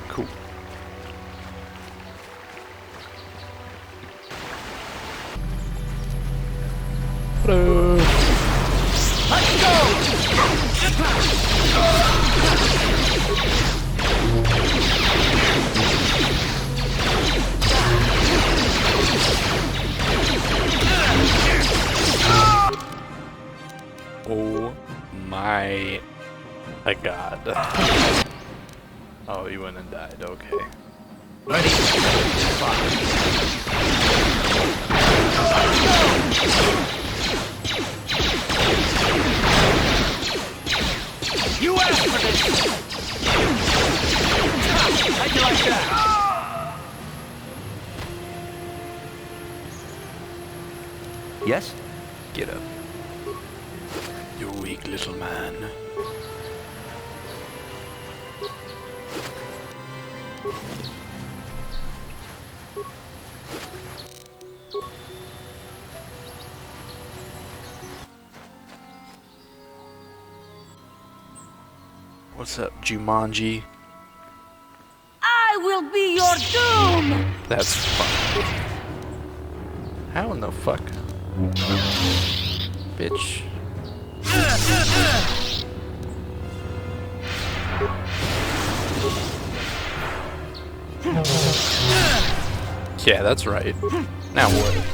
Cool. Hello. Let's go! Oh my god. Oh, you went and died, okay. Ready? You asked for this! How'd you like that? Yes? Get up. You weak little man. What's up, Jumanji? I will be your doom! That's fun. How in the fuck? Bitch. Yeah, that's right. Now what?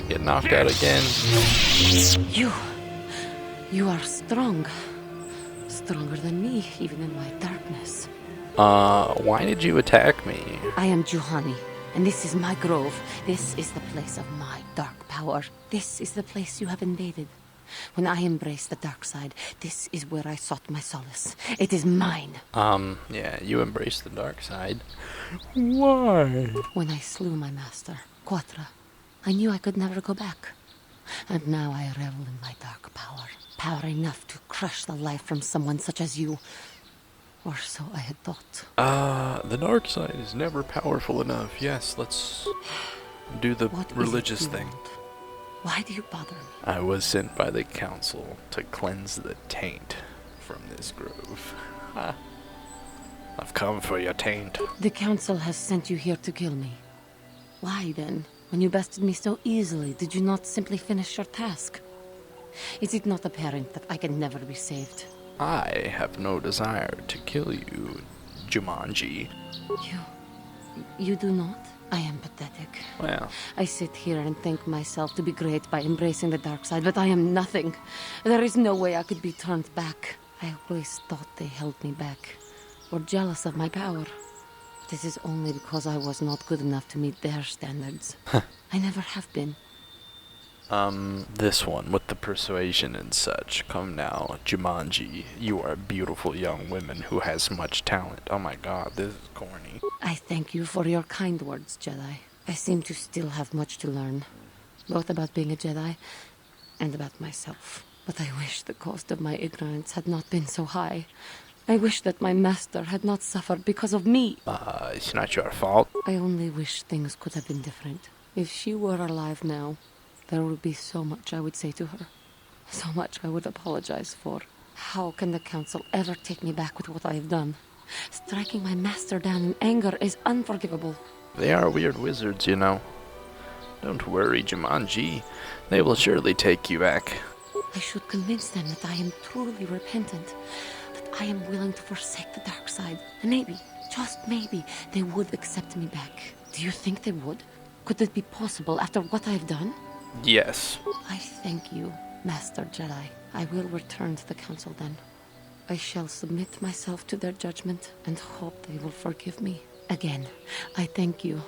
Get knocked out again. You are strong. Stronger than me, even in my darkness. Why did you attack me? I am Juhani, and this is my grove. This is the place of my dark power. This is the place you have invaded. When I embraced the dark side, this is where I sought my solace. It is mine. Yeah, you embraced the dark side. Why? When I slew my master, Quatra, I knew I could never go back. And now I revel in my dark power. Power enough to crush the life from someone such as you. Or so I had thought. The dark side is never powerful enough. Yes, let's do the religious thing. Want? Why do you bother me? I was sent by the council to cleanse the taint from this grove. I've come for your taint. The council has sent you here to kill me. Why then? When you bested me so easily, did you not simply finish your task? Is it not apparent that I can never be saved? I have no desire to kill you, Jumanji. You do not? I am pathetic. Well, I sit here and think myself to be great by embracing the dark side, but I am nothing. There is no way I could be turned back. I always thought they held me back, or jealous of my power. This is only because I was not good enough to meet their standards. I never have been. This one with the persuasion and such. Come now, Jumanji. You are a beautiful young woman who has much talent. Oh my god, this is corny. I thank you for your kind words, Jedi. I seem to still have much to learn, both about being a Jedi and about myself. But I wish the cost of my ignorance had not been so high. I wish that my master had not suffered because of me. It's not your fault. I only wish things could have been different. If she were alive now, there would be so much I would say to her. So much I would apologize for. How can the council ever take me back with what I have done? Striking my master down in anger is unforgivable. They are weird wizards, you know. Don't worry, Jumanji. They will surely take you back. I should convince them that I am truly repentant, that I am willing to forsake the dark side. And maybe, just maybe, they would accept me back. Do you think they would? Could it be possible after what I have done? Yes. I thank you, Master Jedi. I will return to the council then. I shall submit myself to their judgment and hope they will forgive me. Again, I thank you.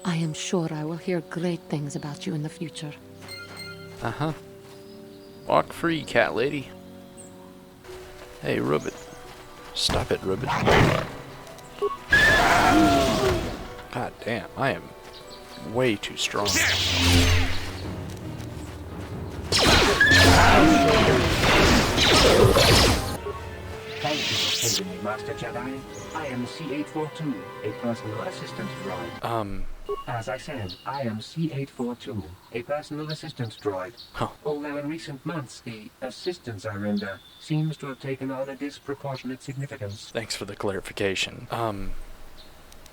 I am sure I will hear great things about you in the future. Uh-huh. Walk free, cat lady. Hey, Ribbit. Stop it, Ribbit. God damn, I am way too strong. Excuse me, Master Jedi. I am C842, a personal assistant droid. As I said, I am C842, a personal assistant droid. Huh. Although in recent months, the assistance I render seems to have taken on a disproportionate significance. Thanks for the clarification.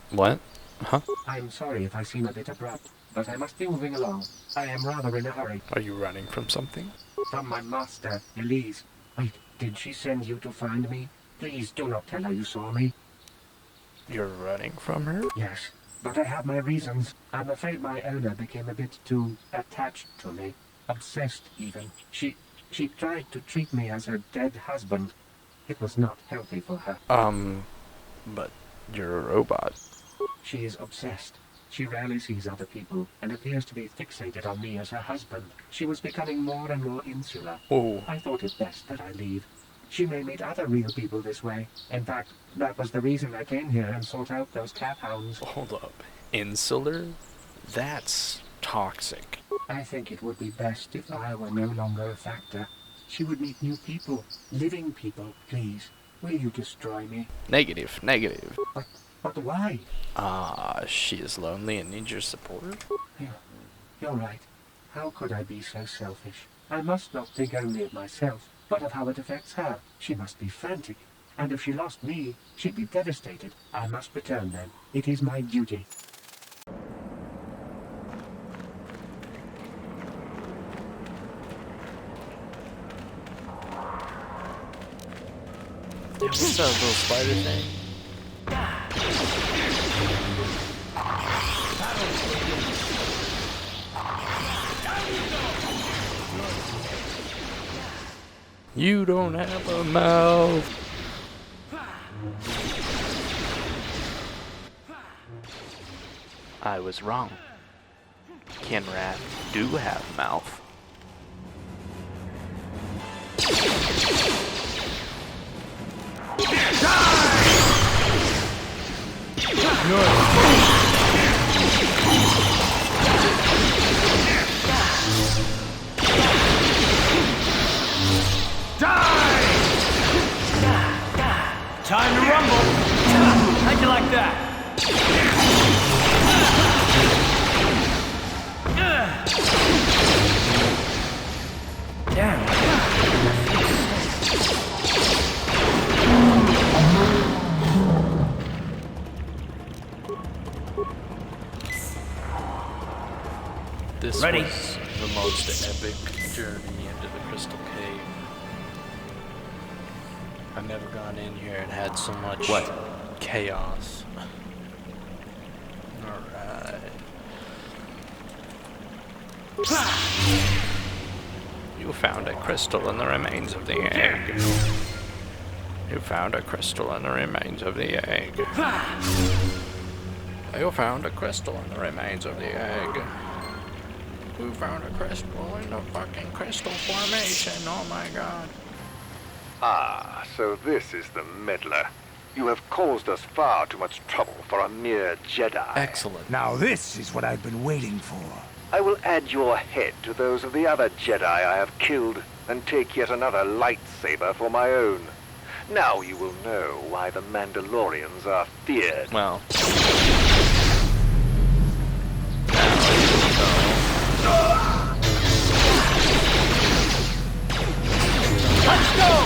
What? Huh? I'm sorry if I seem a bit abrupt, but I must be moving along. I am rather in a hurry. Are you running from something? From my master, Elise. Wait, did she send you to find me? Please do not tell her you saw me. You're running from her? Yes, but I have my reasons. I'm afraid my owner became a bit too attached to me. Obsessed, even. She tried to treat me as her dead husband. It was not healthy for her. But you're a robot. She is obsessed. She rarely sees other people and appears to be fixated on me as her husband. She was becoming more and more insular. Oh. I thought it best that I leave. She may meet other real people this way. In fact, that was the reason I came here and sought out those cat hounds. Hold up. Insular? That's toxic. I think it would be best if I were no longer a factor. She would meet new people, living people. Please, will you destroy me? Negative, negative. But why? She is lonely and needs your support? You're right. How could I be so selfish? I must not think only of myself, but of how it affects her. She must be frantic. And if she lost me, she'd be devastated. I must return then. It is my duty. What's that little spider thing? You don't have a mouth. I was wrong. Kinrat do have mouth. Time to rumble! How'd you like that? Damn. This Ready? was the most epic journey into the Crystal Cave. I've never gone in here and had so much chaos. Alright. You found a crystal in the remains of the egg. You found a crystal in the remains of the egg. You found a crystal in the remains of the egg. You found a crystal in the fucking crystal formation. Oh my god. Ah, so this is the meddler. You have caused us far too much trouble for a mere Jedi. Excellent. Now this is what I've been waiting for. I will add your head to those of the other Jedi I have killed, and take yet another lightsaber for my own. Now you will know why the Mandalorians are feared. Well. Let's go!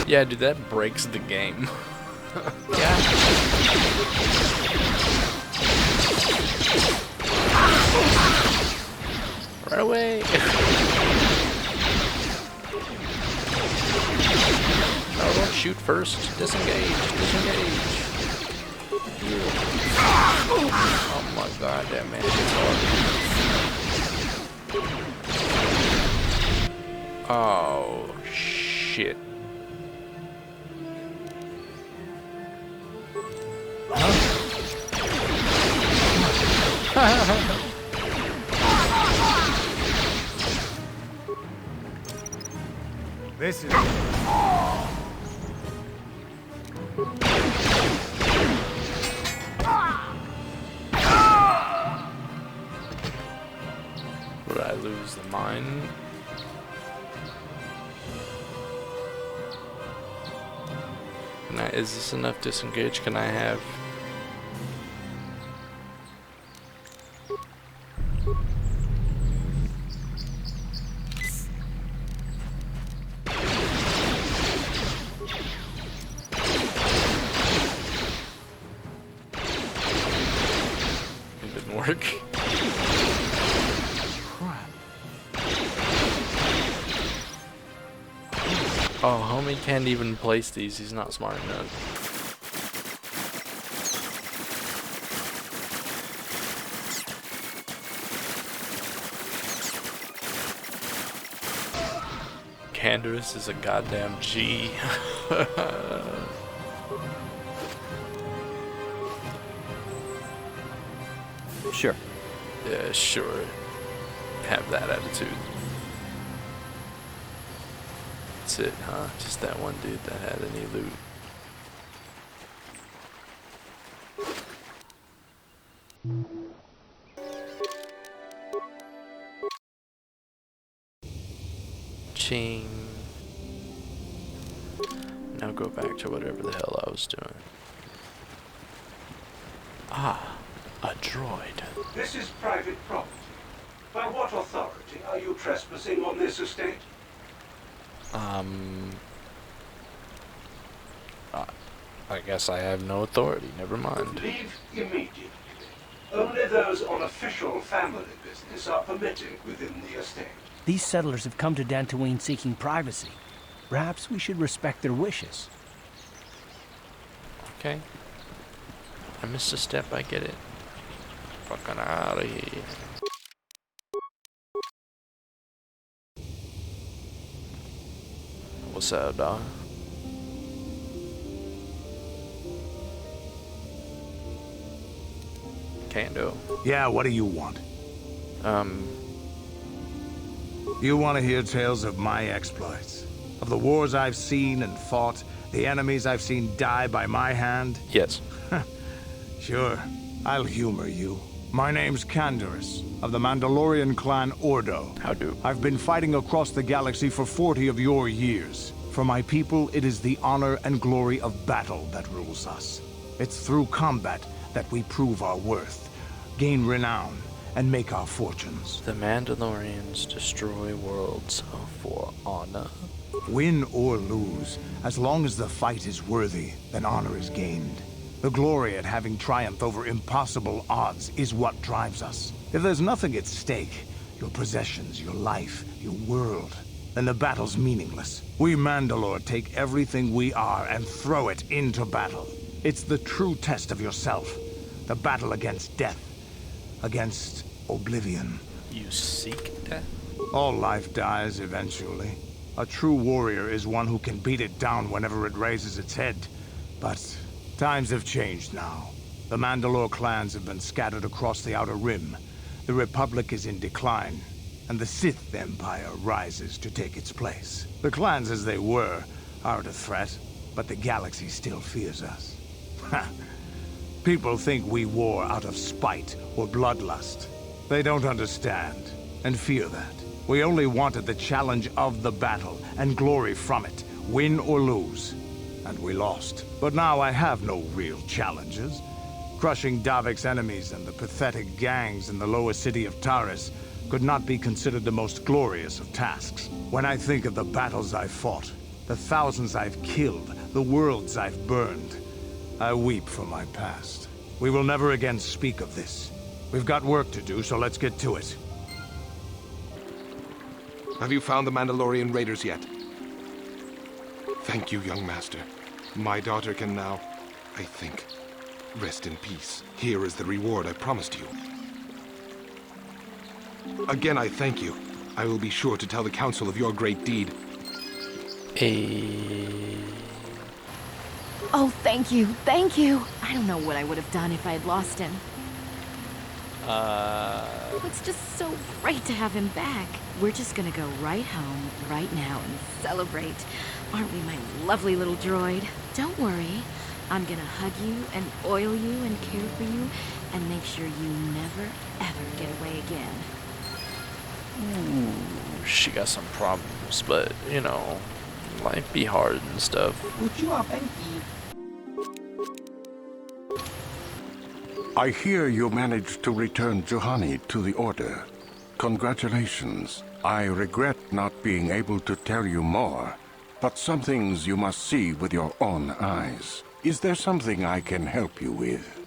Yeah, dude, that breaks the game. Yeah. Right away. No, don't shoot first. Disengage. Disengage. Oh my god, that man is hard. Oh, shit. This is... Would I lose the mine? Can I? Is this enough disengage? Can I have? It didn't work. Oh, homie can't even place these. He's not smart enough. Canderous is a goddamn G. Sure. Yeah, sure. Have that attitude. That's it, huh? Just that one dude that had any loot. Ching. Now go back to whatever the hell I was doing. Ah, a droid. This is private property. By what authority are you trespassing on this estate? I guess I have no authority. Never mind. Leave immediately. Only those on official family business are permitted within the estate. These settlers have come to Dantooine seeking privacy. Perhaps we should respect their wishes. Okay. I missed a step, I get it. Fucking out of here. What's up, dog? Kando. Yeah, what do you want? You want to hear tales of my exploits? Of the wars I've seen and fought, the enemies I've seen die by my hand? Yes. Sure, I'll humor you. My name's Canderous, of the Mandalorian clan Ordo. How do? I've been fighting across the galaxy for 40 of your years. For my people, it is the honor and glory of battle that rules us. It's through combat that we prove our worth, gain renown, and make our fortunes. The Mandalorians destroy worlds for honor. Win or lose, as long as the fight is worthy, then honor is gained. The glory at having triumphed over impossible odds is what drives us. If there's nothing at stake, your possessions, your life, your world, then the battle's meaningless. We Mandalore take everything we are and throw it into battle. It's the true test of yourself. The battle against death. Against oblivion. You seek death? All life dies eventually. A true warrior is one who can beat it down whenever it raises its head. But times have changed now. The Mandalore clans have been scattered across the Outer Rim. The Republic is in decline, and the Sith Empire rises to take its place. The clans as they were aren't a threat, but the galaxy still fears us. People think we war out of spite or bloodlust. They don't understand, and fear that. We only wanted the challenge of the battle, and glory from it, win or lose. And we lost. But now I have no real challenges. Crushing Davik's enemies and the pathetic gangs in the lower city of Taris could not be considered the most glorious of tasks. When I think of the battles I've fought, the thousands I've killed, the worlds I've burned, I weep for my past. We will never again speak of this. We've got work to do, so let's get to it. Have you found the Mandalorian raiders yet? Thank you, young master. My daughter can now, I think, rest in peace. Here is the reward I promised you. Again, I thank you. I will be sure to tell the council of your great deed. Oh, thank you, thank you. I don't know what I would have done if I had lost him. It's just so great to have him back. We're just gonna go right home, right now, and celebrate. Aren't we, my lovely little droid? Don't worry. I'm gonna hug you and oil you and care for you and make sure you never, ever get away again. Ooh, she got some problems, but, you know, life be hard and stuff. Would you have any I hear you managed to return Juhani to the Order. Congratulations. I regret not being able to tell you more, but some things you must see with your own eyes. Is there something I can help you with?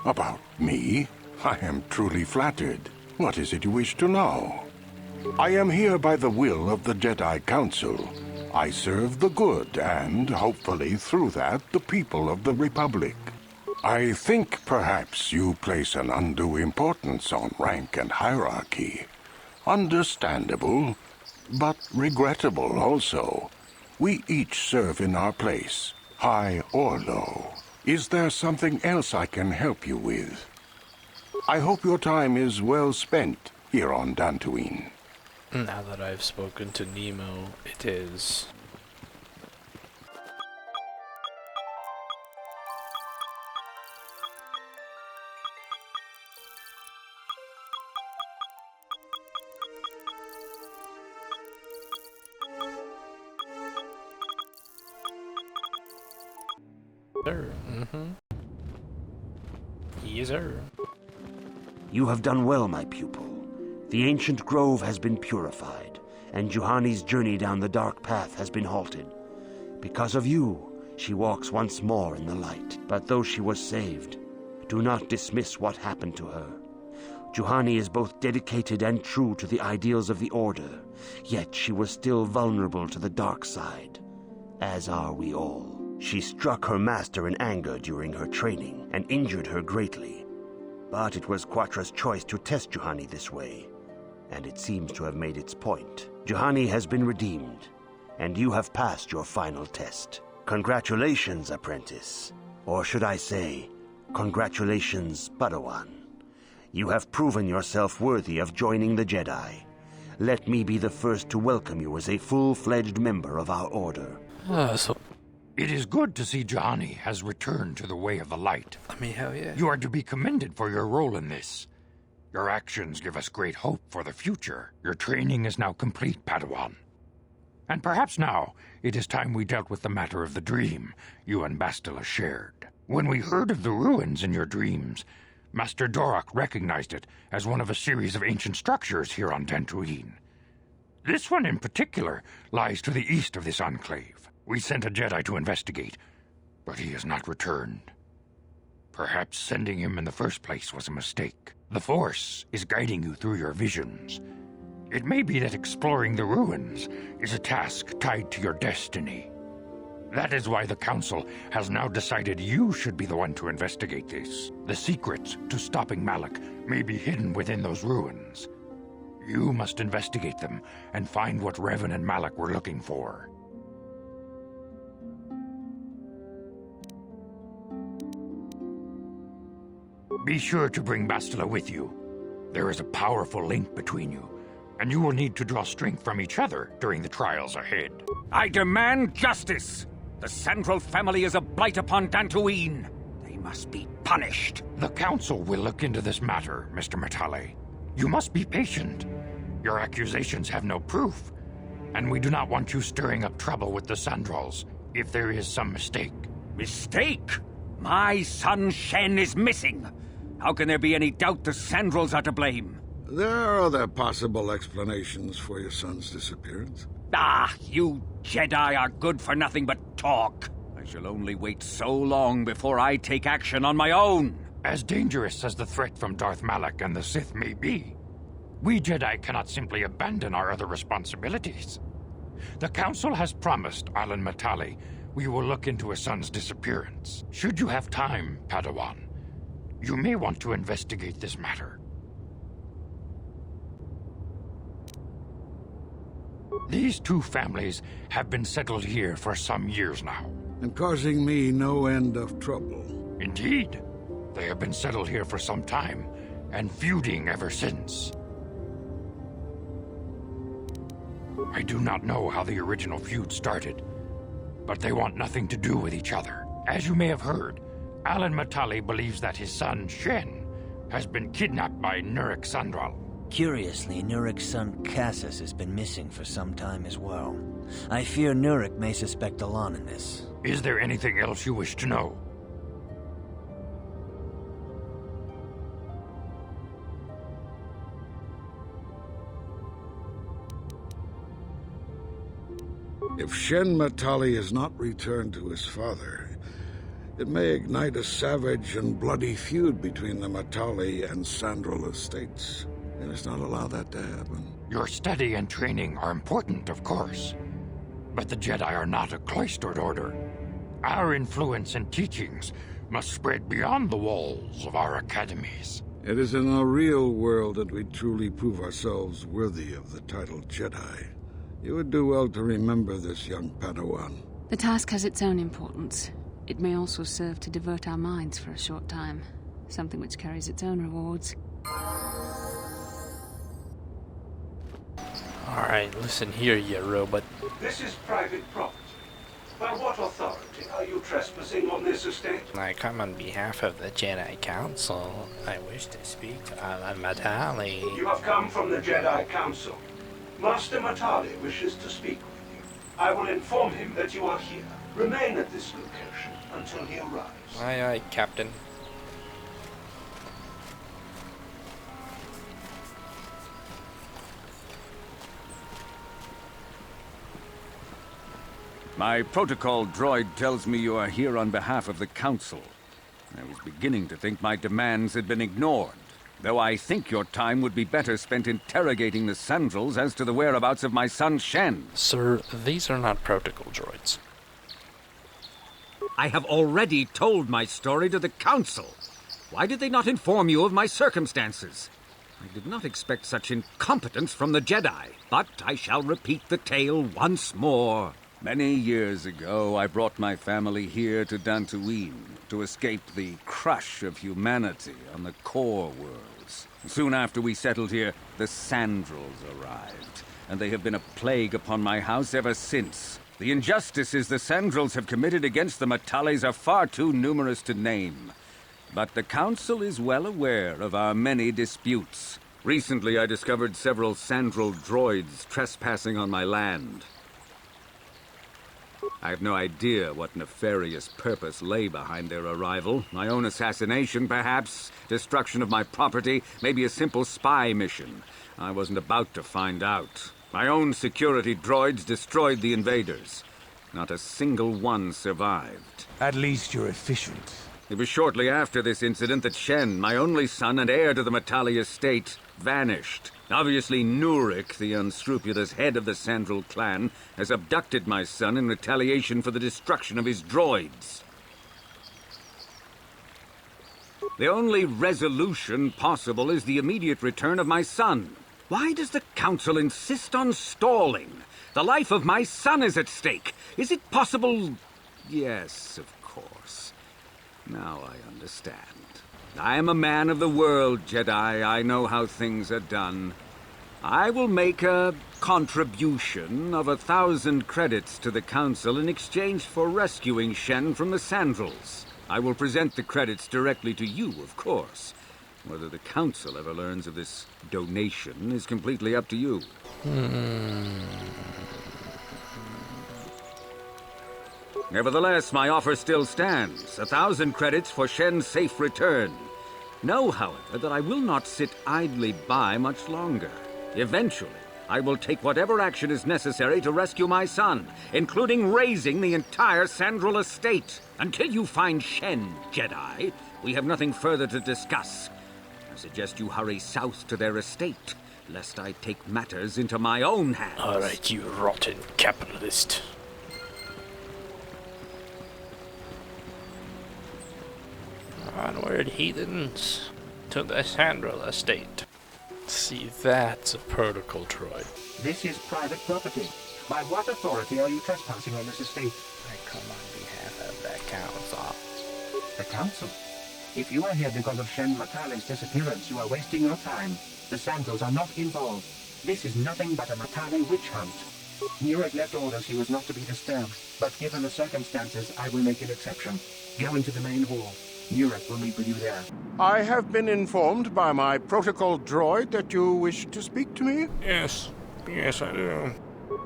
About me? I am truly flattered. What is it you wish to know? I am here by the will of the Jedi Council. I serve the good and, hopefully through that, the people of the Republic. I think perhaps you place an undue importance on rank and hierarchy. Understandable, but regrettable also. We each serve in our place, high or low. Is there something else I can help you with? I hope your time is well spent here on Dantooine. Now that I've spoken to Nemo, it is. Sir, Yes, sir. You have done well, my pupil. The ancient grove has been purified, and Juhani's journey down the dark path has been halted. Because of you, she walks once more in the light. But though she was saved, do not dismiss what happened to her. Juhani is both dedicated and true to the ideals of the Order, yet she was still vulnerable to the dark side, as are we all. She struck her master in anger during her training and injured her greatly. But it was Quatra's choice to test Juhani this way, and it seems to have made its point. Juhani has been redeemed, and you have passed your final test. Congratulations, apprentice. Or should I say, congratulations, Padawan. You have proven yourself worthy of joining the Jedi. Let me be the first to welcome you as a full-fledged member of our Order. It is good to see Juhani has returned to the way of the light. I mean, hell yeah. You are to be commended for your role in this. Your actions give us great hope for the future. Your training is now complete, Padawan. And perhaps now it is time we dealt with the matter of the dream you and Bastila shared. When we heard of the ruins in your dreams, Master Dorak recognized it as one of a series of ancient structures here on Dantooine. This one in particular lies to the east of this enclave. We sent a Jedi to investigate, but he has not returned. Perhaps sending him in the first place was a mistake. The Force is guiding you through your visions. It may be that exploring the ruins is a task tied to your destiny. That is why the Council has now decided you should be the one to investigate this. The secrets to stopping Malak may be hidden within those ruins. You must investigate them and find what Revan and Malak were looking for. Be sure to bring Bastila with you. There is a powerful link between you, and you will need to draw strength from each other during the trials ahead. I demand justice! The Sandral family is a blight upon Dantooine. They must be punished. The Council will look into this matter, Mr. Matale. You must be patient. Your accusations have no proof, and we do not want you stirring up trouble with the Sandrals if there is some mistake. Mistake? My son Shen is missing. How can there be any doubt the Sandrals are to blame? There are other possible explanations for your son's disappearance. Ah, you Jedi are good for nothing but talk. I shall only wait so long before I take action on my own. As dangerous as the threat from Darth Malak and the Sith may be, we Jedi cannot simply abandon our other responsibilities. The Council has promised Alan Matale we will look into his son's disappearance. Should you have time, Padawan, you may want to investigate this matter. These two families have been settled here for some years now. And causing me no end of trouble. Indeed. They have been settled here for some time, and feuding ever since. I do not know how the original feud started, but they want nothing to do with each other. As you may have heard, Alan Matale believes that his son, Shen, has been kidnapped by Nurik Sandral. Curiously, Nurik's son Cassius has been missing for some time as well. I fear Nurik may suspect Alan in this. Is there anything else you wish to know? If Shen Matali is not returned to his father, it may ignite a savage and bloody feud between the Matali and Sandral estates. We must not allow that to happen. Your study and training are important, of course. But the Jedi are not a cloistered order. Our influence and teachings must spread beyond the walls of our academies. It is in the real world that we truly prove ourselves worthy of the title Jedi. You would do well to remember this, young Padawan. The task has its own importance. It may also serve to divert our minds for a short time. Something which carries its own rewards. Alright, listen here, you robot. This is private property. By what authority are you trespassing on this estate? I come on behalf of the Jedi Council. I wish to speak to Ala Matali. You have come from the Jedi Council. Master Matali wishes to speak with you. I will inform him that you are here. Remain at this location until he arrives. Aye, aye, Captain. My protocol droid tells me you are here on behalf of the Council. I was beginning to think my demands had been ignored, though I think your time would be better spent interrogating the Sandrals as to the whereabouts of my son Shen. Sir, these are not protocol droids. I have already told my story to the Council. Why did they not inform you of my circumstances? I did not expect such incompetence from the Jedi, but I shall repeat the tale once more. Many years ago, I brought my family here to Dantooine to escape the crush of humanity on the core worlds. Soon after we settled here, the Sandrals arrived, and they have been a plague upon my house ever since. The injustices the Sandrals have committed against the Matalis are far too numerous to name. But the Council is well aware of our many disputes. Recently, I discovered several Sandral droids trespassing on my land. I have no idea what nefarious purpose lay behind their arrival. My own assassination, perhaps. Destruction of my property. Maybe a simple spy mission. I wasn't about to find out. My own security droids destroyed the invaders. Not a single one survived. At least you're efficient. It was shortly after this incident that Shen, my only son and heir to the Matali estate, vanished. Obviously, Nurik, the unscrupulous head of the Sandral clan, has abducted my son in retaliation for the destruction of his droids. The only resolution possible is the immediate return of my son. Why does the Council insist on stalling? The life of my son is at stake. Is it possible? Yes, of course. Now I understand. I am a man of the world, Jedi. I know how things are done. I will make a contribution of 1,000 credits to the Council in exchange for rescuing Shen from the Sandrals. I will present the credits directly to you, of course. Whether the Council ever learns of this donation is completely up to you. Nevertheless, my offer still stands. 1,000 credits for Shen's safe return. Know, however, that I will not sit idly by much longer. Eventually, I will take whatever action is necessary to rescue my son, including razing the entire Sandral estate. Until you find Shen, Jedi, we have nothing further to discuss. I suggest you hurry south to their estate, lest I take matters into my own hands. All right, you rotten capitalist. Onward, heathens, to the Sandral estate. See, that's a protocol droid. This is private property. By what authority are you trespassing on this estate? I come on behalf of the Council. The Council? If you are here because of Shen Matali's disappearance, you are wasting your time. The Sandrals are not involved. This is nothing but a Matali witch hunt. Nurik left orders he was not to be disturbed, but given the circumstances, I will make an exception. Go into the main hall. Nurik will meet with you there. I have been informed by my protocol droid that you wish to speak to me? Yes, I do.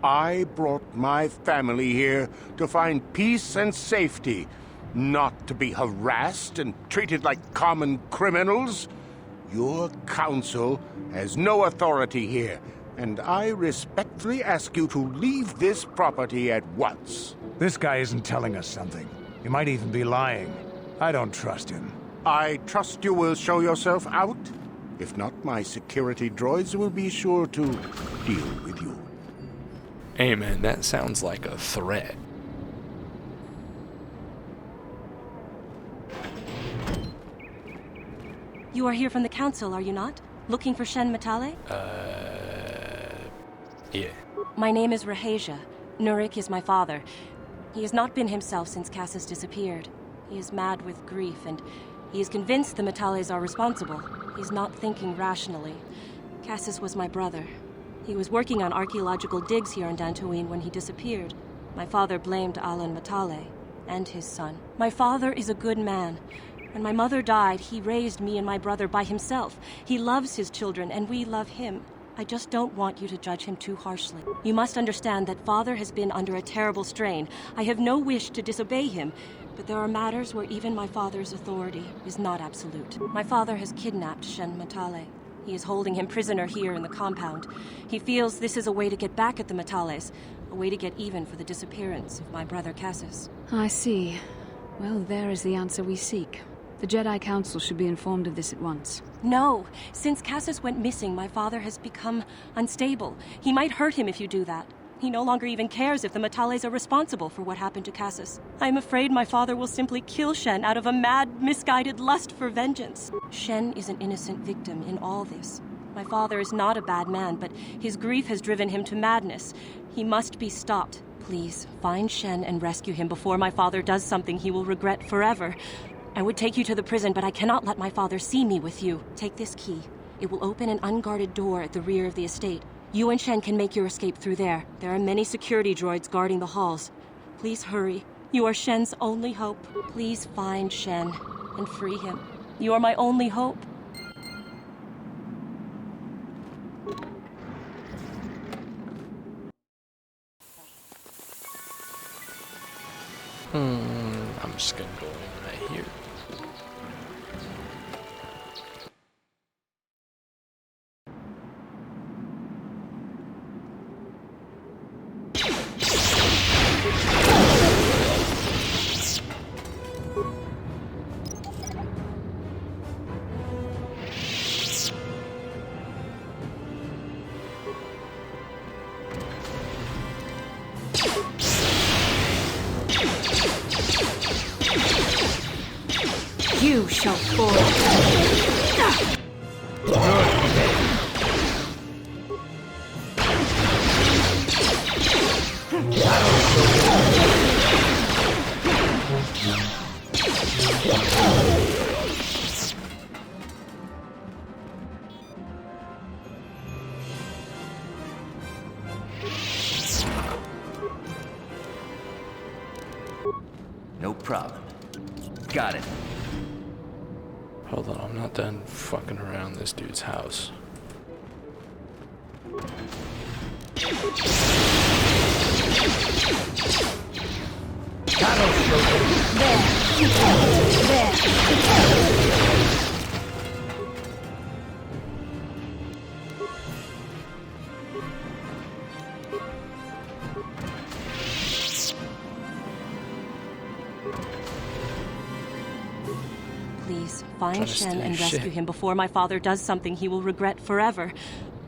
I brought my family here to find peace and safety, not to be harassed and treated like common criminals. Your council has no authority here. and I respectfully ask you to leave this property at once. This guy isn't telling us something. He might even be lying. I don't trust him. I trust you will show yourself out. If not, my security droids will be sure to deal with you. Hey man, that sounds like a threat. You are here from the Council, are you not? Looking for Shen Matale? Yeah. My name is Rahasia. Nurik is my father. He has not been himself since Cassis disappeared. He is mad with grief, and he is convinced the Matales are responsible. He's not thinking rationally. Cassis was my brother. He was working on archaeological digs here in Dantooine when he disappeared. My father blamed Alan Matale and his son. My father is a good man. When my mother died, he raised me and my brother by himself. He loves his children, and we love him. I just don't want you to judge him too harshly. You must understand that Father has been under a terrible strain. I have no wish to disobey him, but there are matters where even my father's authority is not absolute. My father has kidnapped Shen Matale. He is holding him prisoner here in the compound. He feels this is a way to get back at the Matales, a way to get even for the disappearance of my brother Cassis. I see. Well, there is the answer we seek. The Jedi Council should be informed of this at once. No. Since Cassis went missing, my father has become unstable. He might hurt him if you do that. He no longer even cares if the Matales are responsible for what happened to Cassis. I am afraid my father will simply kill Shen out of a mad, misguided lust for vengeance. Shen is an innocent victim in all this. My father is not a bad man, but his grief has driven him to madness. He must be stopped. Please, find Shen and rescue him before my father does something he will regret forever. I would take you to the prison, but I cannot let my father see me with you. Take this key. It will open an unguarded door at the rear of the estate. You and Shen can make your escape through there. There are many security droids guarding the halls. Please hurry. You are Shen's only hope. Please find Shen and free him. You are my only hope. I'm just gonna go in right here. You shall fall. No problem. Got it. Hold on, I'm not done fucking around this dude's house. Please, find Shen and rescue him before my father does something he will regret forever.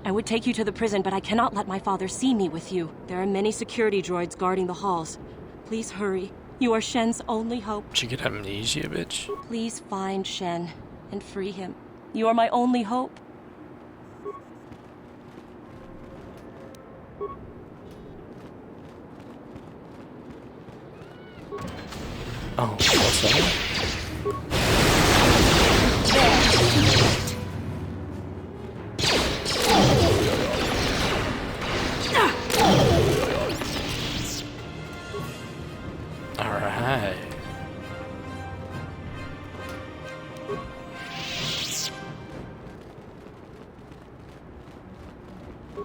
I would take you to the prison, but I cannot let my father see me with you. There are many security droids guarding the halls. Please hurry. You are Shen's only hope. Did you get amnesia, bitch? Please find Shen and free him. You are my only hope. Oh, what's that? Alright.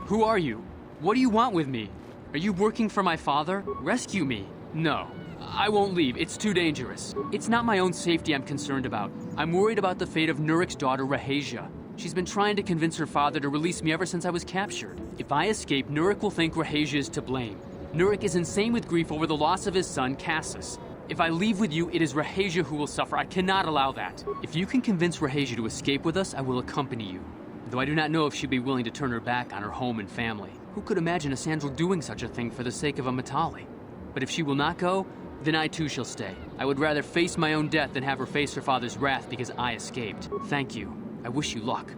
Who are you? What do you want with me? Are you working for my father? Rescue me. No. I won't leave. It's too dangerous. It's not my own safety I'm concerned about. I'm worried about the fate of Nurik's daughter, Rahasia. She's been trying to convince her father to release me ever since I was captured. If I escape, Nurik will think Rahasia is to blame. Nurik is insane with grief over the loss of his son, Cassus. If I leave with you, it is Rahasia who will suffer. I cannot allow that. If you can convince Rahasia to escape with us, I will accompany you. Though I do not know if she'd be willing to turn her back on her home and family. Who could imagine a Sandral doing such a thing for the sake of a Matali? But if she will not go, then I too shall stay. I would rather face my own death than have her face her father's wrath because I escaped. Thank you. I wish you luck.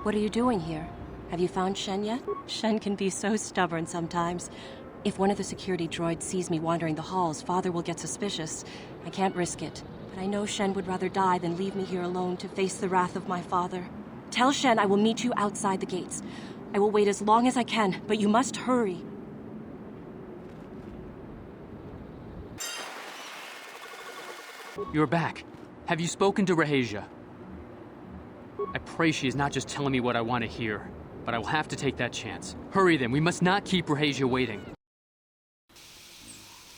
What are you doing here? Have you found Shen yet? Shen can be so stubborn sometimes. If one of the security droids sees me wandering the halls, Father will get suspicious. I can't risk it. But I know Shen would rather die than leave me here alone to face the wrath of my father. Tell Shen I will meet you outside the gates. I will wait as long as I can, but you must hurry. You're back. Have you spoken to Rahasia? I pray she is not just telling me what I want to hear, but I will have to take that chance. Hurry then, we must not keep Rahasia waiting.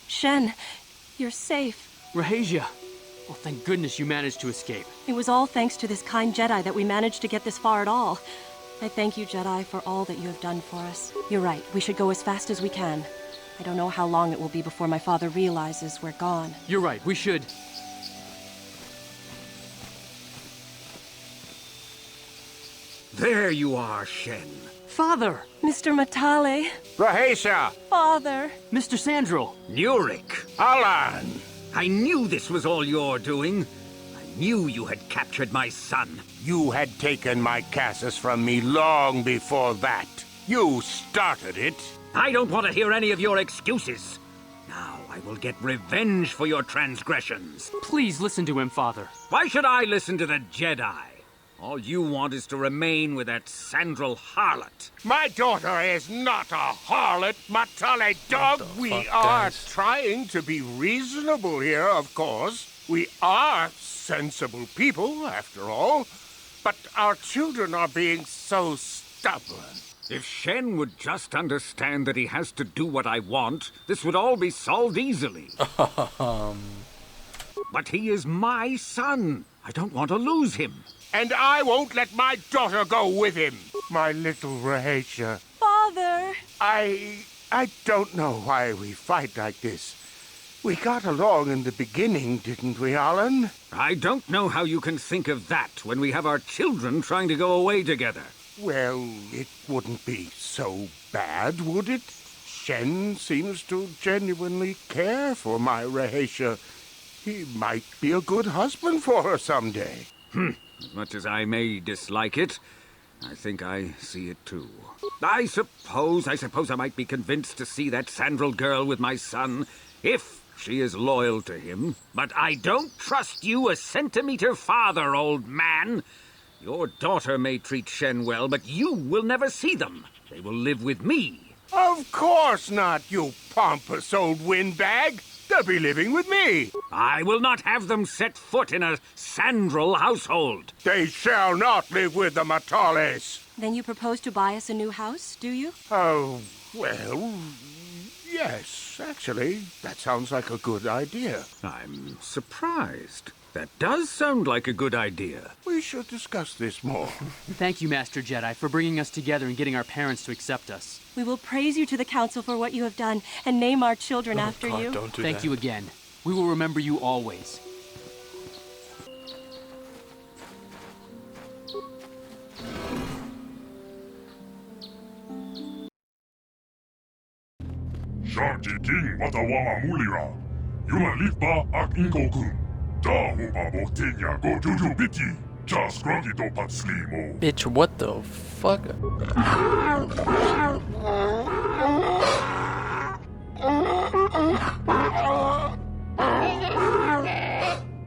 Shen, you're safe. Rahasia! Well, thank goodness you managed to escape. It was all thanks to this kind Jedi that we managed to get this far at all. I thank you, Jedi, for all that you have done for us. You're right, we should go as fast as we can. I don't know how long it will be before my father realizes we're gone. You're right, we should. There you are, Shen. Father! Mr. Matale. Rahasia! Father! Mr. Sandral! Nurik! Alan! I knew this was all your doing. I knew you had captured my son. You had taken my Cassus from me long before that. You started it. I don't want to hear any of your excuses. Now I will get revenge for your transgressions. Please listen to him, Father. Why should I listen to the Jedi? All you want is to remain with that Sandral harlot. My daughter is not a harlot, Matale dog. We are trying to be reasonable here, of course. We are sensible people, after all. But our children are being so stubborn. If Shen would just understand that he has to do what I want, this would all be solved easily. But he is my son. I don't want to lose him. And I won't let my daughter go with him. My little Rahasia. Father! I don't know why we fight like this. We got along in the beginning, didn't we, Alan? I don't know how you can think of that when we have our children trying to go away together. Well, it wouldn't be so bad, would it? Shen seems to genuinely care for my Rahasia. He might be a good husband for her someday. As much as I may dislike it, I think I see it too. I suppose I might be convinced to see that Sandral girl with my son, if she is loyal to him. But I don't trust you a centimeter farther, old man. Your daughter may treat Shen well, but you will never see them. They will live with me. Of course not, you pompous old windbag. They'll be living with me. I will not have them set foot in a Sandral household. They shall not live with the Matales. Then you propose to buy us a new house, do you? Oh, well, yes, actually. That sounds like a good idea. I'm surprised. That does sound like a good idea. We should discuss this more. Thank you, Master Jedi, for bringing us together and getting our parents to accept us. We will praise you to the Council for what you have done and name our children after you. Don't do Thank that. you again. We will remember you always. Sharti King Watawama Mulira. Yuma Lipa Ak Inko-kun. Da Hupa Botenya Go Juju Biti. Just Grungy Do Patslimo. Bitch, what the fuck?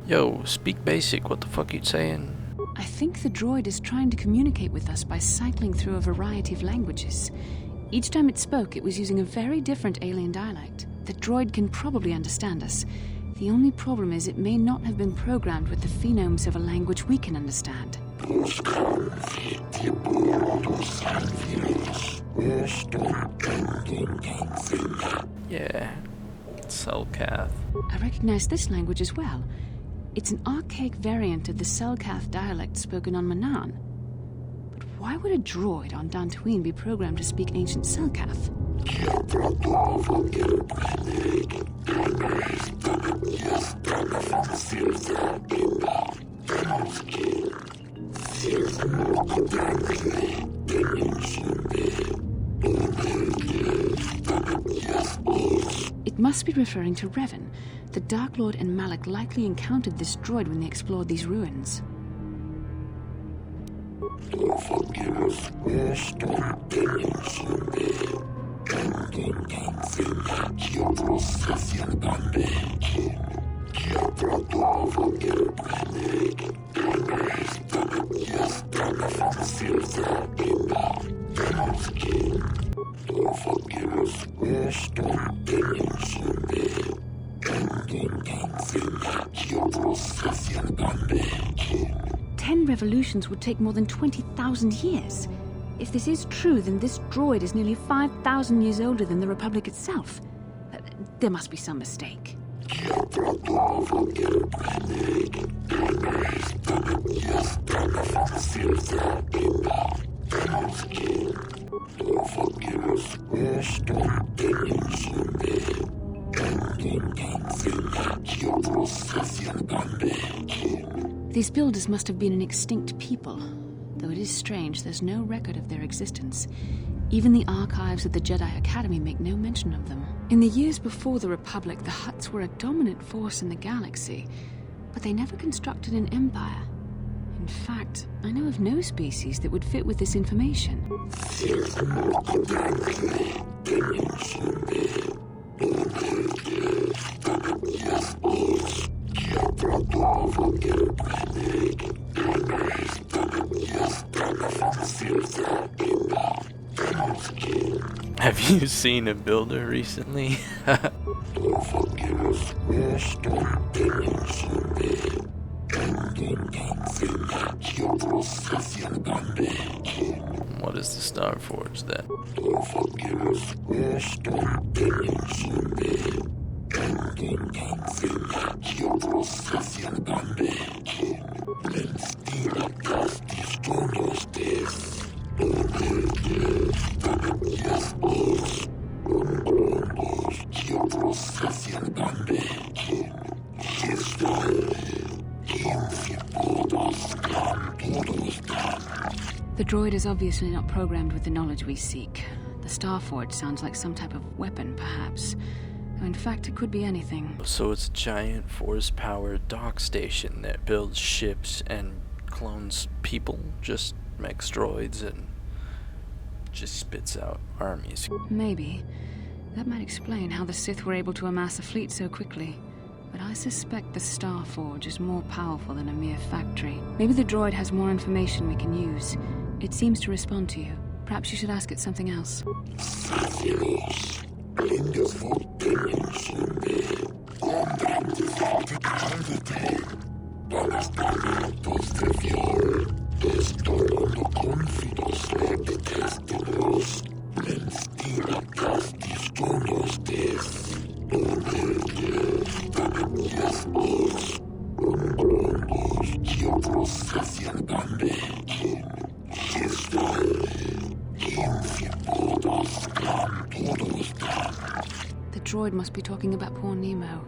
Yo, speak basic. What the fuck you saying? I think the droid is trying to communicate with us by cycling through a variety of languages. Each time it spoke, it was using a very different alien dialect. The droid can probably understand us. The only problem is it may not have been programmed with the phonemes of a language we can understand. Yeah, Selkath. I recognize this language as well. It's an archaic variant of the Selkath dialect spoken on Manaan. why would a droid on Dantooine be programmed to speak ancient Selkath? It must be referring to Revan. The Dark Lord and Malak likely encountered this droid when they explored these ruins. Ten revolutions would take more than 20,000 years. If this is true, then this droid is nearly 5,000 years older than the Republic itself. There must be some mistake. These builders must have been an extinct people. Though it is strange, there's no record of their existence. Even the archives of the Jedi Academy make no mention of them. In the years before the Republic, the Hutts were a dominant force in the galaxy, but they never constructed an empire. In fact, I know of no species that would fit with this information. Have you seen a builder recently? What is the Star Forge then? The droid is obviously not programmed with the knowledge we seek. The Starforge sounds like some type of weapon, perhaps. Though in fact, it could be anything. So it's a giant force-powered dock station that builds ships and clones people, just makes droids and just spits out armies. Maybe. That might explain how the Sith were able to amass a fleet so quickly. But I suspect the Starforge is more powerful than a mere factory. Maybe the droid has more information we can use. It seems to respond to you. Perhaps you should ask it something else. The droid must be talking about poor Nemo.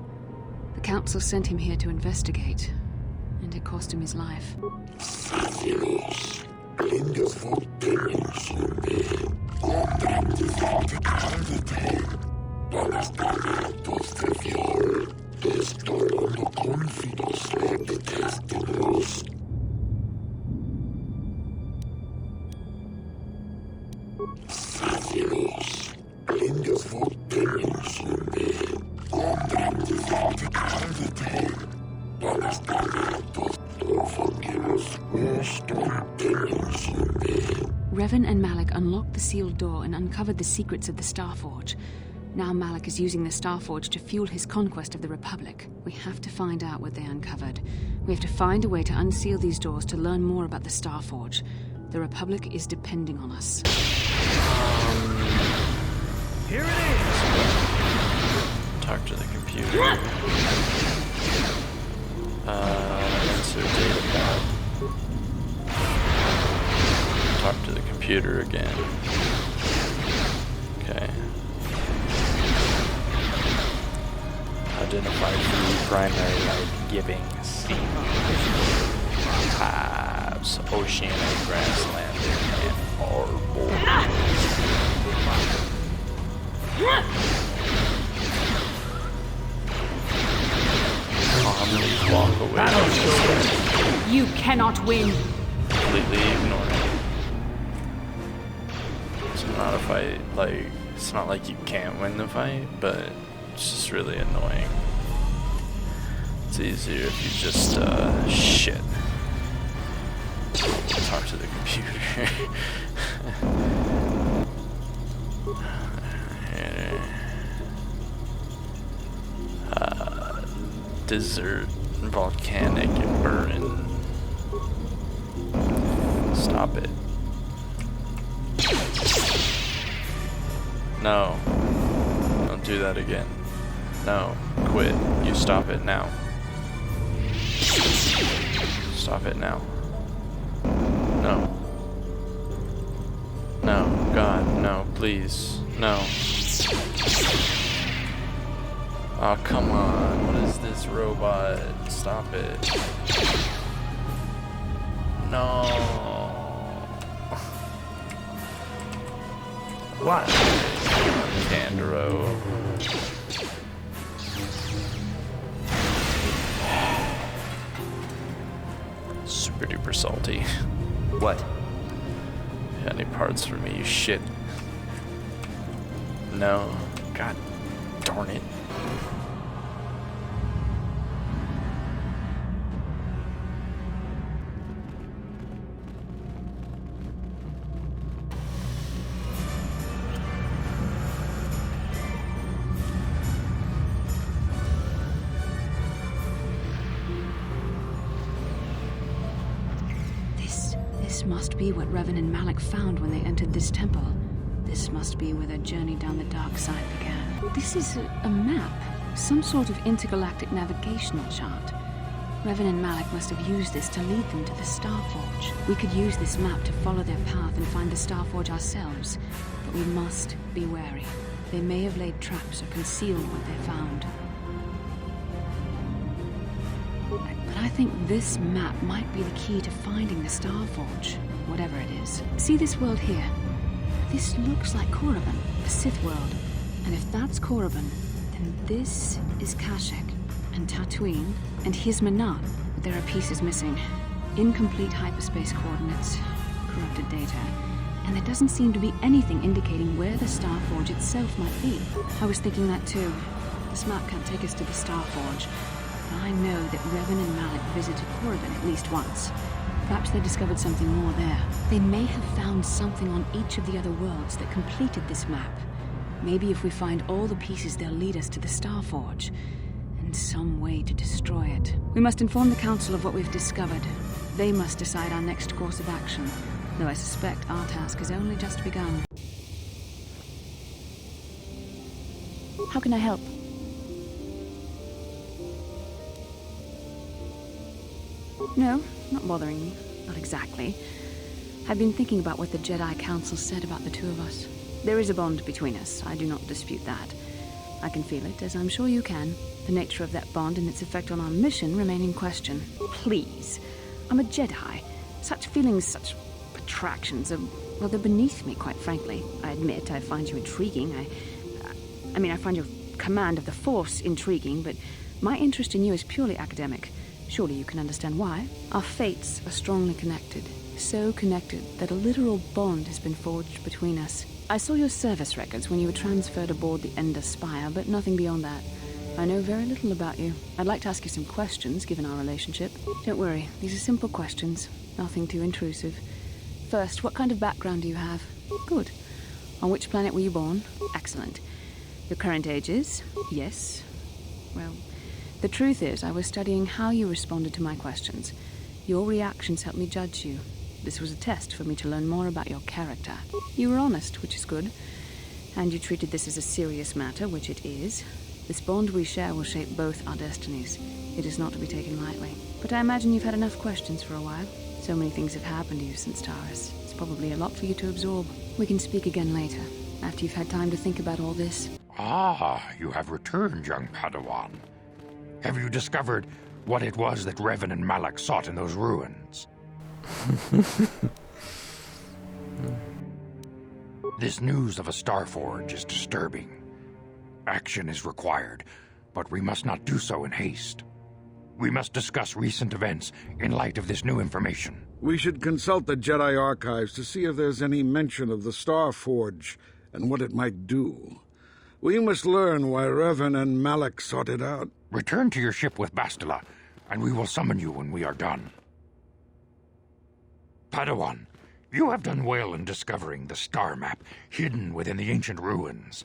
The Council sent him here to investigate, and it cost him his life. Revan and Malak unlocked the sealed door and uncovered the secrets of the Starforge. Now Malak is using the Starforge to fuel his conquest of the Republic. We have to find out what they uncovered. We have to find a way to unseal these doors to learn more about the Starforge. The Republic is depending on us. Here it is! Talk to the computer. Insert data pod. talk to the computer again. Okay. Identify three primary light giving hives, oceanic, grassland, and arbor. Calmly walk away. You cannot win. Completely ignore it. It's not a fight, like, it's not like you can't win the fight, but it's just really annoying. It's easier if you just, shit. Talk to the computer. Desert, volcanic, burn. Stop it. No. Don't do that again. No. Quit. You stop it now. Stop it now. No. No. God, no. Please. No. Oh, come on. What is this robot? Stop it. No. What? Candro. Super duper salty. What? Any parts for me, you shit. No. God darn it. This must be what Revan and Malik found when they entered this temple. This must be where their journey down the dark side began. This is a map, some sort of intergalactic navigational chart. Revan and Malik must have used this to lead them to the Starforge. We could use this map to follow their path and find the Starforge ourselves, but we must be wary. They may have laid traps or concealed what they found. But I think this map might be the key to finding the Starforge, whatever it is. See this world here? This looks like Korriban, the Sith world. And if that's Korriban, then this is Kashyyyk, and Dantooine, and here's Manat. But there are pieces missing. Incomplete hyperspace coordinates, corrupted data, and there doesn't seem to be anything indicating where the Starforge itself might be. I was thinking that too. This map can't take us to the Starforge. I know that Revan and Malik visited Korriban at least once. Perhaps they discovered something more there. They may have found something on each of the other worlds that completed this map. Maybe if we find all the pieces, they'll lead us to the Starforge, and some way to destroy it. We must inform the Council of what we've discovered. They must decide our next course of action, though I suspect our task has only just begun. How can I help? No, not bothering me. Not exactly. I've been thinking about what the Jedi Council said about the two of us. There is a bond between us. I do not dispute that. I can feel it, as I'm sure you can. The nature of that bond and its effect on our mission remain in question. Please. I'm a Jedi. Such feelings, such attractions are, well, they're beneath me, quite frankly. I admit I find you intriguing. I find your command of the Force intriguing, but my interest in you is purely academic. Surely you can understand why. Our fates are strongly connected. So connected that a literal bond has been forged between us. I saw your service records when you were transferred aboard the Ender Spire, but nothing beyond that. I know very little about you. I'd like to ask you some questions, given our relationship. Don't worry, these are simple questions. Nothing too intrusive. First, what kind of background do you have? Good. On which planet were you born? Excellent. Your current age is? Yes. Well, the truth is, I was studying how you responded to my questions. Your reactions helped me judge you. This was a test for me to learn more about your character. You were honest, which is good. And you treated this as a serious matter, which it is. This bond we share will shape both our destinies. It is not to be taken lightly. But I imagine you've had enough questions for a while. So many things have happened to you since Taurus. It's probably a lot for you to absorb. We can speak again later, after you've had time to think about all this. Ah, you have returned, young Padawan. Have you discovered what it was that Revan and Malak sought in those ruins? This news of a Starforge is disturbing. Action is required, but we must not do so in haste. We must discuss recent events in light of this new information. We should consult the Jedi archives to see if there's any mention of the Starforge and what it might do. We must learn why Revan and Malak sought it out. Return to your ship with Bastila, and we will summon you when we are done. Padawan, you have done well in discovering the star map hidden within the ancient ruins.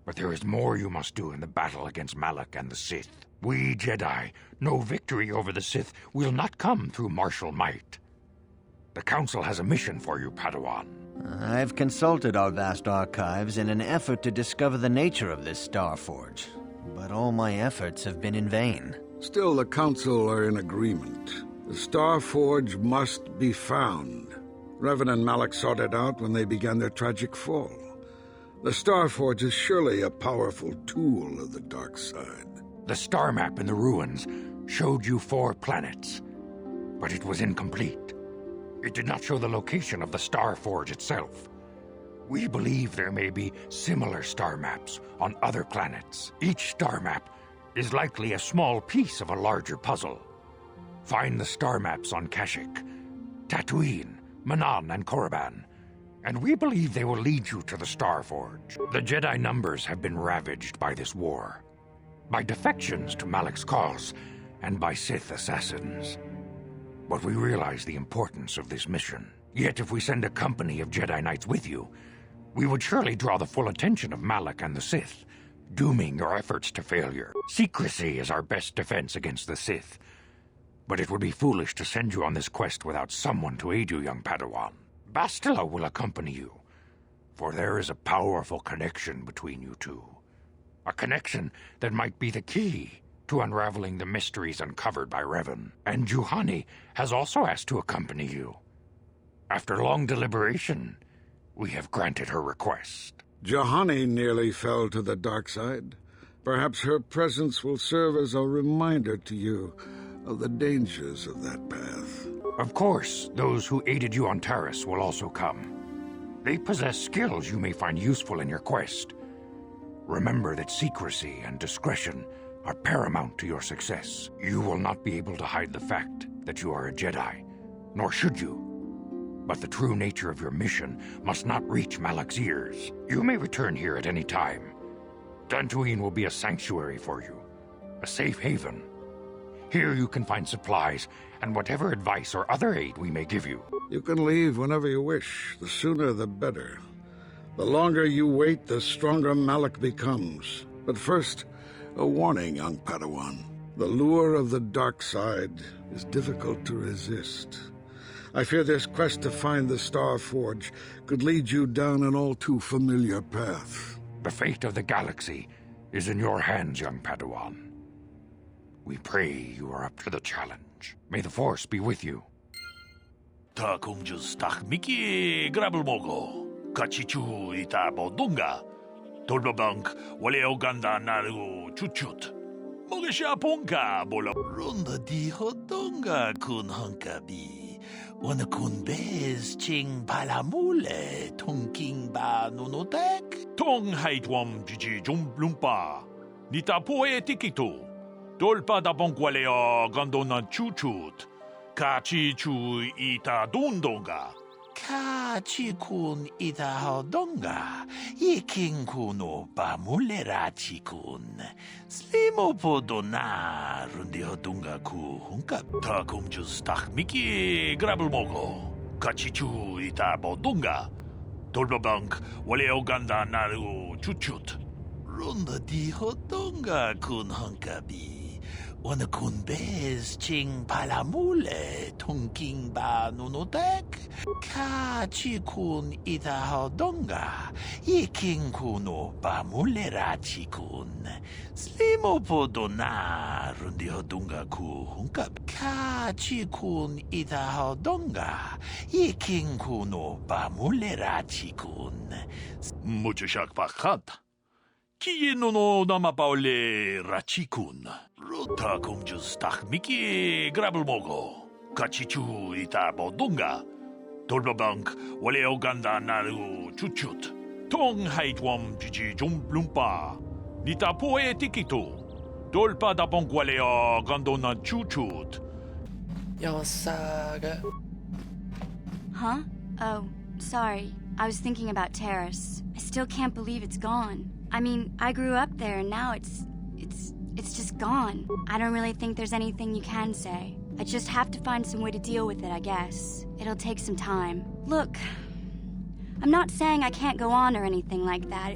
But there is more you must do in the battle against Malak and the Sith. We Jedi know victory over the Sith will not come through martial might. The Council has a mission for you, Padawan. I've consulted our vast archives in an effort to discover the nature of this Starforge, but all my efforts have been in vain. Still, the Council are in agreement. The Starforge must be found. Revan and Malak sought it out when they began their tragic fall. The Starforge is surely a powerful tool of the dark side. The star map in the ruins showed you 4 planets, but it was incomplete. It did not show the location of the Starforge itself. We believe there may be similar star maps on other planets. Each star map is likely a small piece of a larger puzzle. Find the star maps on Kashyyyk, Dantooine, Manaan, and Korriban, and we believe they will lead you to the Starforge. The Jedi numbers have been ravaged by this war, by defections to Malak's cause, and by Sith assassins. But we realize the importance of this mission. Yet if we send a company of Jedi Knights with you, we would surely draw the full attention of Malak and the Sith, dooming your efforts to failure. Secrecy is our best defense against the Sith, but it would be foolish to send you on this quest without someone to aid you, young Padawan. Bastila will accompany you, for there is a powerful connection between you two. A connection that might be the key to unraveling the mysteries uncovered by Revan. And Juhani has also asked to accompany you. After long deliberation, we have granted her request. Juhani nearly fell to the dark side. Perhaps her presence will serve as a reminder to you of the dangers of that path. Of course, those who aided you on Taris will also come. They possess skills you may find useful in your quest. Remember that secrecy and discretion are paramount to your success. You will not be able to hide the fact that you are a Jedi, nor should you. But the true nature of your mission must not reach Malak's ears. You may return here at any time. Dantooine will be a sanctuary for you, a safe haven. Here you can find supplies and whatever advice or other aid we may give you. You can leave whenever you wish. The sooner the better. The longer you wait, the stronger Malak becomes. But first, a warning, young Padawan. The lure of the dark side is difficult to resist. I fear this quest to find the Starforge could lead you down an all-too-familiar path. The fate of the galaxy is in your hands, young Padawan. We pray you are up to the challenge. May the Force be with you. Ta kumjus tak miki grabel mogo. Kachichu ita bodunga. Tolbabank wale oganda naru chuchut. Mogesha ponka bola. Ronda di hodonga kun hankabi. Wana kun bez ching palamule. Tong king ba nunotek. Tong haitwam jiji jumblumpa. Nita poe tikito. Tolpa da bonkwaleo gandona chuchut. Kachi chu ita dundonga. Kachi kun ita hodonga. Iking kuno pa mulerachi kun. Slimo podona rundi hodonga ku hunka. Ta kumjus tak miki grabel mogo. Kachi chu ita bodonga. Tolpa bank wale oganda naru chuchut. Runda di hodonga kun hankabi. Wanakun bez ching palamule tungking ba nunutek ka chikun ita hodonga yiking kuno ba mulera chikun slimo podona rundi hodunga ku hunkab ka chikun ita hodonga yiking kuno ba mulera chikun muchashak pakat Kieno no namapaule rachikun. Ruta kumjus takmiki grabelmogo. Kachichu ita bodunga. Tolbabank wale oganda naru chuchut. Tong haitwam jiji jumplumpa. Nita poe tikito. Tolpa da bonk wale o gandona chuchut. Yasaga. Huh? Oh, sorry. I was thinking about Terrace. I still can't believe it's gone. I mean, I grew up there and now it's just gone. I don't really think there's anything you can say. I just have to find some way to deal with it, I guess. It'll take some time. Look, I'm not saying I can't go on or anything like that.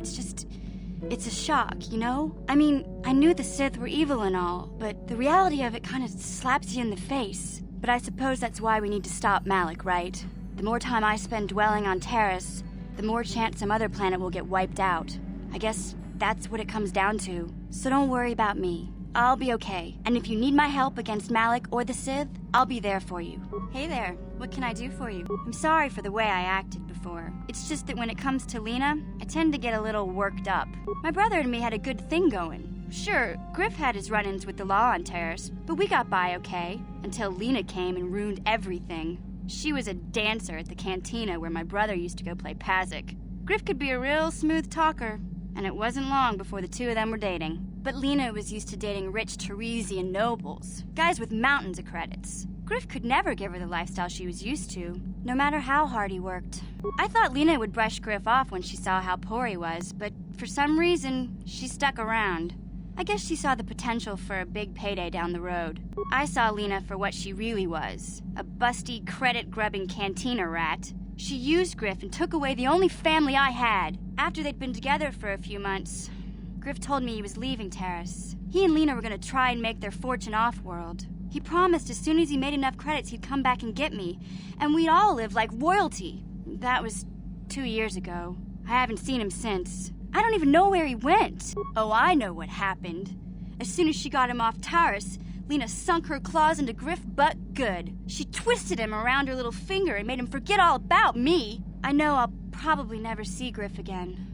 It's a shock, you know? I mean, I knew the Sith were evil and all, but the reality of it kind of slaps you in the face. But I suppose that's why we need to stop Malik, right? The more time I spend dwelling on Terrace, the more chance some other planet will get wiped out. I guess that's what it comes down to. So don't worry about me. I'll be okay. And if you need my help against Malik or the Sith, I'll be there for you. Hey there, what can I do for you? I'm sorry for the way I acted before. It's just that when it comes to Lena, I tend to get a little worked up. My brother and me had a good thing going. Sure, Griff had his run-ins with the law on Terrace, but we got by okay, until Lena came and ruined everything. She was a dancer at the cantina where my brother used to go play Pazik. Griff could be a real smooth talker, and it wasn't long before the two of them were dating. But Lena was used to dating rich Teresian nobles, guys with mountains of credits. Griff could never give her the lifestyle she was used to, no matter how hard he worked. I thought Lena would brush Griff off when she saw how poor he was, but for some reason, she stuck around. I guess she saw the potential for a big payday down the road. I saw Lena for what she really was, a busty, credit-grubbing cantina rat. She used Griff and took away the only family I had. After they'd been together for a few months, Griff told me he was leaving Terrace. He and Lena were going to try and make their fortune off-world. He promised as soon as he made enough credits he'd come back and get me, and we'd all live like royalty. That was 2 years ago. I haven't seen him since. I don't even know where he went. Oh, I know what happened. As soon as she got him off Terrace, Lena sunk her claws into Griff but good. She twisted him around her little finger and made him forget all about me. I know I'll probably never see Griff again.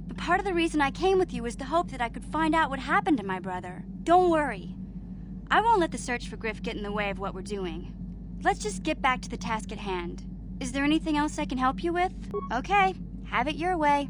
But part of the reason I came with you was to hope that I could find out what happened to my brother. Don't worry. I won't let the search for Griff get in the way of what we're doing. Let's just get back to the task at hand. Is there anything else I can help you with? Okay, have it your way.